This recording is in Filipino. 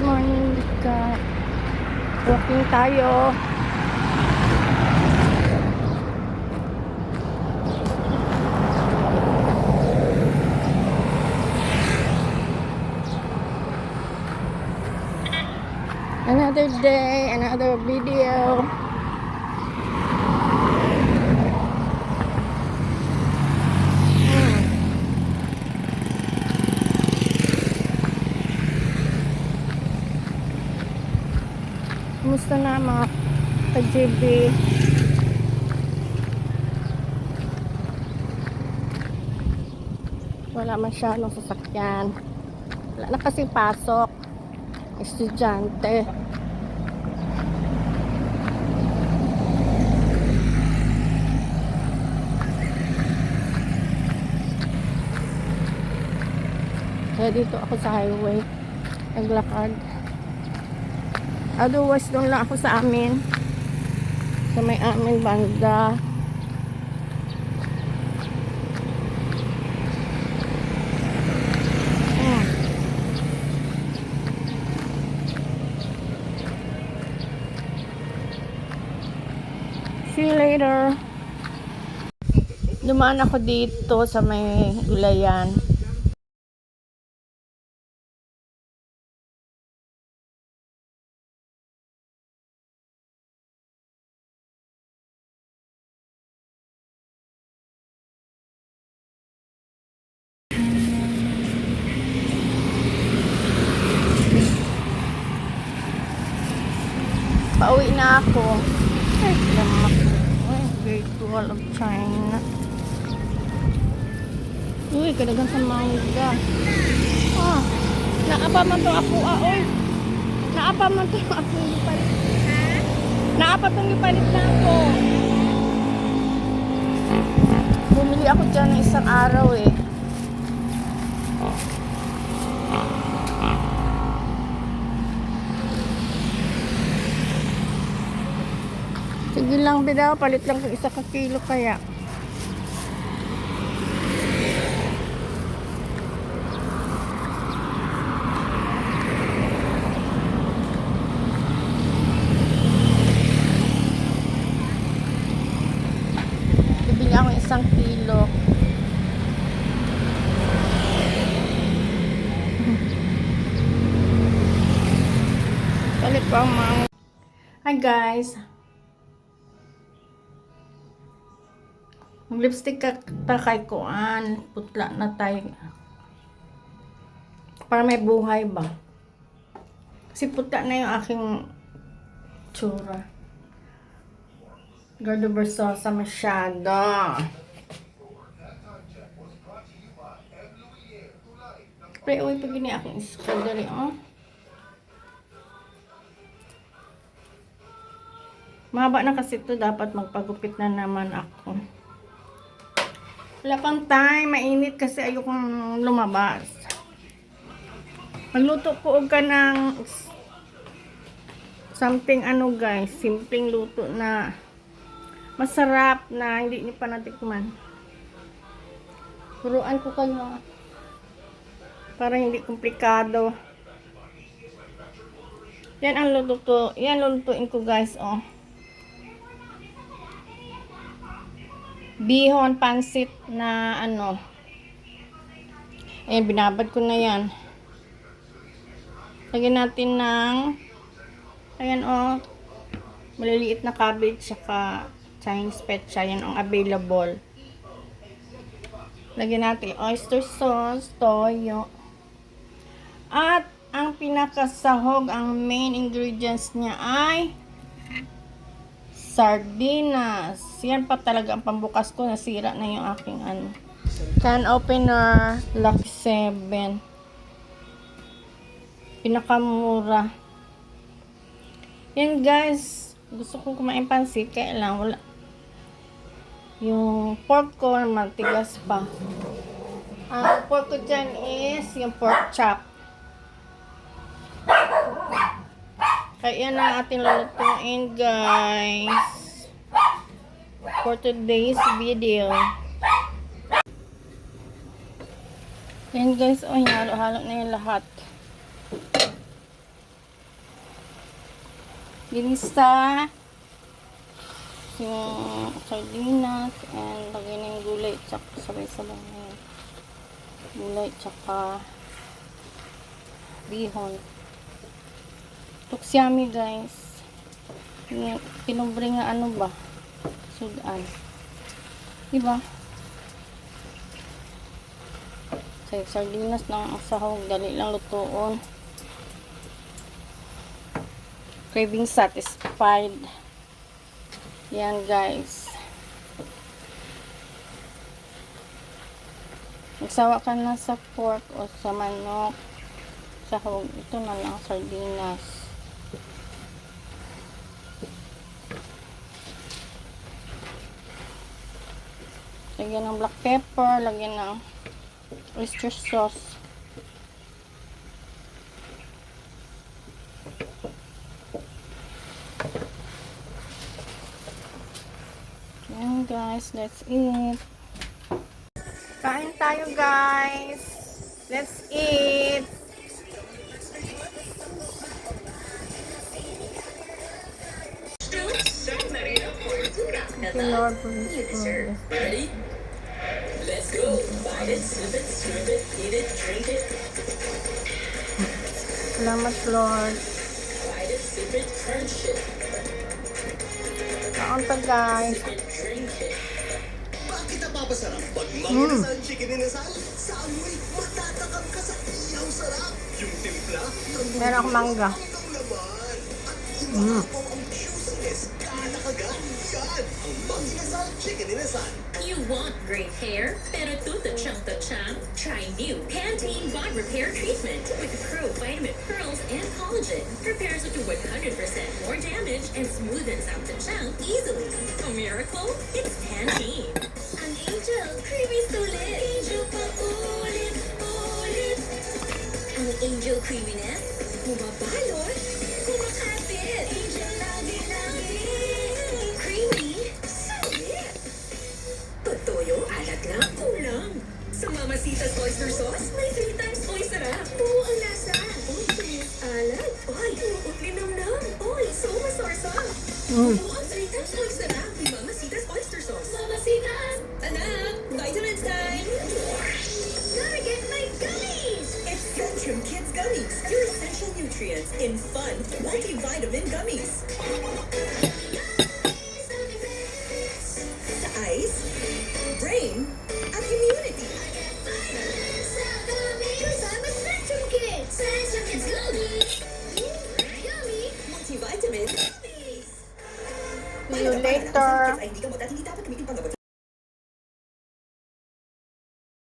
morning, Lika. Walking tayo. Another day, another video. Kumusta na mga ka-JB? Wala masyadong sasakyan. Wala na kasing pasok. Estudyante. Kaya dito ako sa highway. Naglakad. Otherwise, doon lang ako sa amin. Sa may amin banda. See you later. Dumaan ako dito sa may gulayan. Pauwi na ako. Ay, lamak. Ay, Great Wall of China. Uy, kadagan sa mangga. Ah, naapa man to ako, oy. Naapa man to ako ipalit. Naapa tong ipalit na ako. Bumili ako dyan ng isang araw eh. Sige lang bidaw, palit lang kung 1 kilo kaya. Bibili ako 1 kilo. Palit pa ang mga... Hi guys! Mag-lipstick ka kay kuan, putla na tayo. Para may buhay ba? Kasi putla na yung aking tsura. Gardo Versosa masyado. Pre, uy, pag gini aking iskaldari, oh. Mahaba na kasi ito, dapat magpagupit na naman ako. Wala pang time, mainit kasi ayokong lumabas. Magluto ko ka ng something ano guys, simpleng luto na masarap na hindi niyo pa natikman. Turuan ko kayo para hindi komplikado. Yan ang luto, yan lulutuin ko guys, oh. Bihon, pansit na ano. Ayan, binabad ko na yan. Lagyan natin ng ayan oh, maliliit na cabbage saka Chinese pecha. Yan ang available. Lagyan natin oyster sauce, toyo. At ang pinakasahog, ang main ingredients niya ay sardinas. Yan pa talaga ang pambukas ko. Nasira na yung aking ano. Can opener, Lucky 7. Pinakamura. Yan guys. Gusto kong kumain pansit. Kaya lang wala. Yung pork ko matigas pa. Ang pork ko dyan is yung pork chop. Kaya yan ang ating lulutuin guys for today's video. Yan guys, oh, halo-halo na yung lahat. ginisa, yung sardinas, and lagyan ng gulay, tsaka sabay-sabay na yun. Gulay, tsaka bihon. Looks yummy, guys. Pinubre nga ano ba? Sudan. Diba? Sa sardinas lang ang sahog. Dali lang lutoon. Craving satisfied. Yan, guys. Magsawa ka na sa pork o sa manok. Sahog. Ito na lang sardinas. Lagyan ng black pepper, lagyan ng oyster sauce. Yan, guys, let's eat. Kain tayo, guys. Let's eat. Thank you, Lord, for this food. Ready? Let's go. Bite it, sip it, scrape it, eat it, drink it. Salamat, Lord. Bite it, sip it, crunch it. Kaon ta, guys. Sip it, drink it. Bakit napapasarap pag manginasal chicken inasal? Sa amoy, matatakam ka sa iyaw sarap. Yung timpla, Meron akong mangga. ang laman. At iba po ang juiciness, kanakagat. Yan, ang manginasal chicken inasal. You want great hair, pero tutachang-tachang? Try new Pantene Bond Repair Treatment with Pro Vitamin Pearls and Collagen. Repairs up to 100% more damage and smoothens out the chang easily. A miracle? It's Pantene. Ang Angel, creamy sulit. Angel pa ulit, ulit. Ang Angel creaminess, bumabalot, kumakapit. Angel lagi-lagi. Creamy, sulit. Totoyo, alat lang, kulang. Sa Mamacita's Oyster Sauce, may 3 times oy sarap. Buo ang lasa. Oy, tumis, alat. Oy, buo linamnam. Oy, so masarap. Buo ang 3 times oy sarap. Mamacita's Oyster Sauce. Mamacita's! Anak, vitamins time! Gotta get my gummies! It's Centrum Kids Gummies. Your essential nutrients in fun, multivitamin gummies. Sa eyes, brain, at immunity. Multivitamin. See you later. Ay, hindi ka mo dati hindi dapat gamitin pang